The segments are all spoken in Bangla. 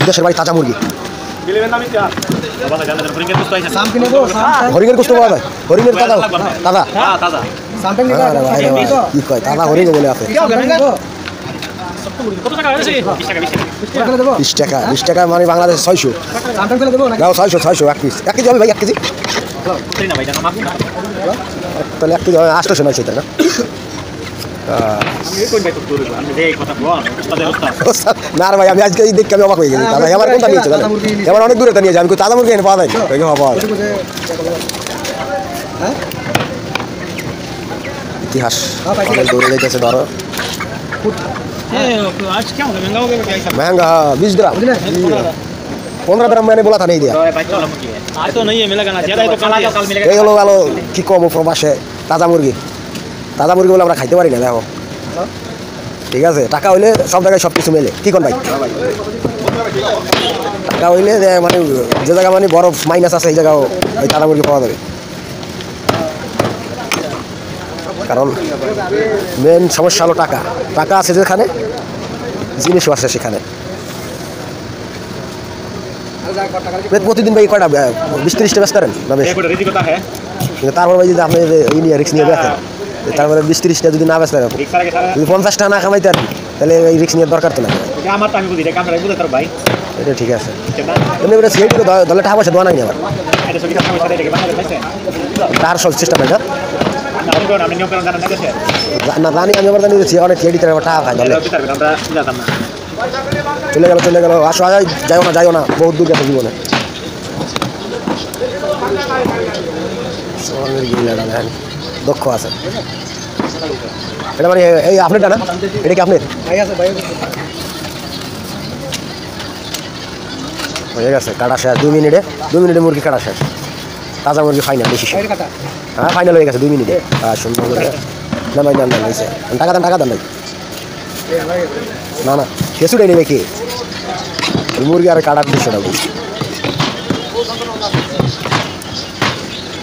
দেশের বাড়ি তাজা মুরগি হরিণের গোস্ত পাওয়া যায় হরিণের তাজা তাজা কি কয় তাজা হরিণ বলে আছে 20 টাকা মানে বাংলাদেশ 600 দাও 600 এক পিস 1 কেজি হবে ভাই 1 কেজি তাহলে 1 কেজি 800 900 তাই না না ভাই আমি আজকে দেখে আমি অবাক হয়ে গেছি ভাই আমার কোনটা নিয়েছে আমার অনেক দূরে নিয়েছে আমি তাজা মুরগি এনে পাওয়া যায় ইতিহাস দৌড়ে যাইতেছে ধরো महंगा 20 ग्राम 15 ग्राम मैंने बोला था नहीं दिया तो नहीं है मिलेगा ना ज्यादा तो कल मिलेगा এই হলো ভালো কি কম প্রবাসে তাজা মুরগি বলে আমরা খাইতে পারি না দেখো ঠিক আছে টাকা হইলে সব জায়গায় সব কিছু মেলে কি কোন ভাই টাকা হইলে মানে যে জায়গা মানে বড় মাইনাস আছে এই জায়গাও ওই তাজা মুরগি পাওয়া যাবে কারণ মেন সমস্যা হলো টাকা আছে যেখানে জিনিসও আছে সেখানে প্রতিদিন ভাই কয়টা 20-30টা ব্যস্ত করেন না বেশ তারপর ভাই যদি আপনি রিক্স নিয়ে বেচেন তারপরে 20-30টা যদি না বেচতে যদি 50 টাকা না কামাইতে পারেন তাহলে এই রিক্স নিয়ে দরকার তো না এটা ঠিক আছে এমনি করে সিআইটি দলে টাকা পয়সা দেওয়া নাই আবার তার সব চেষ্টা পাই না না জানি আমি আবার জানি অনেক সিআইটিতে টাকা খাই দলে চলে গেল আসো যাইও না বহুত দূর গেছে জীবনে দক্ষ আছে এটা মানে এই আপনারটা না এটা কি আপনার হয়ে গেছে কাটা শেষ 2 মিনিটে মুরগি কাটা শেষ তাজা মুরগি ফাইনাল বেশি হ্যাঁ ফাইনাল হয়ে গেছে 2 মিনিটে সুন্দর করে না ভাই না টাকা দেন ভাই না কেসুটাই নেবে কি মুরগি আর কাটার দৃশ্যটা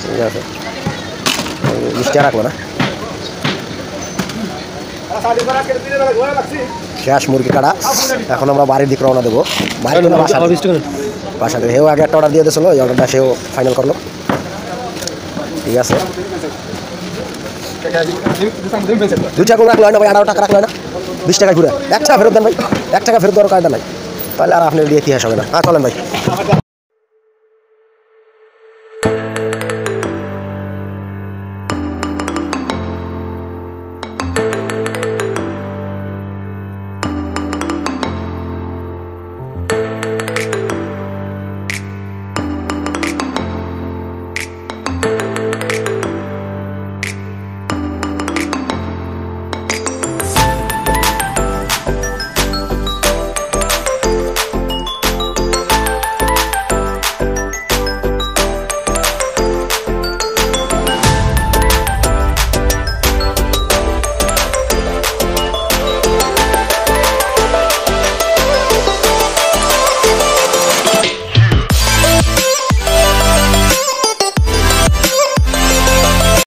ঠিক আছে মিষ্টি রাখবো না শেষ মুরগি কাটা এখন আমরা বাড়ির দিকে রওনা দেবো বাড়ির বাসা থেকে হেও আগে একটা অর্ডার দিয়ে দিয়েছিল এই অর্ডারটা সেও ফাইনাল করলো ঠিক আছে 2 টাকা রাখলো না ভাই 18 টাকা রাখলো না 20 টাকা ঘুরে 1 টাকা ফেরত দেন ভাই 1 টাকা ফেরত দেওয়ার কায়দা নাই তাহলে আর আপনার দিয়ে ইতিহাস হবে না চলেন ভাই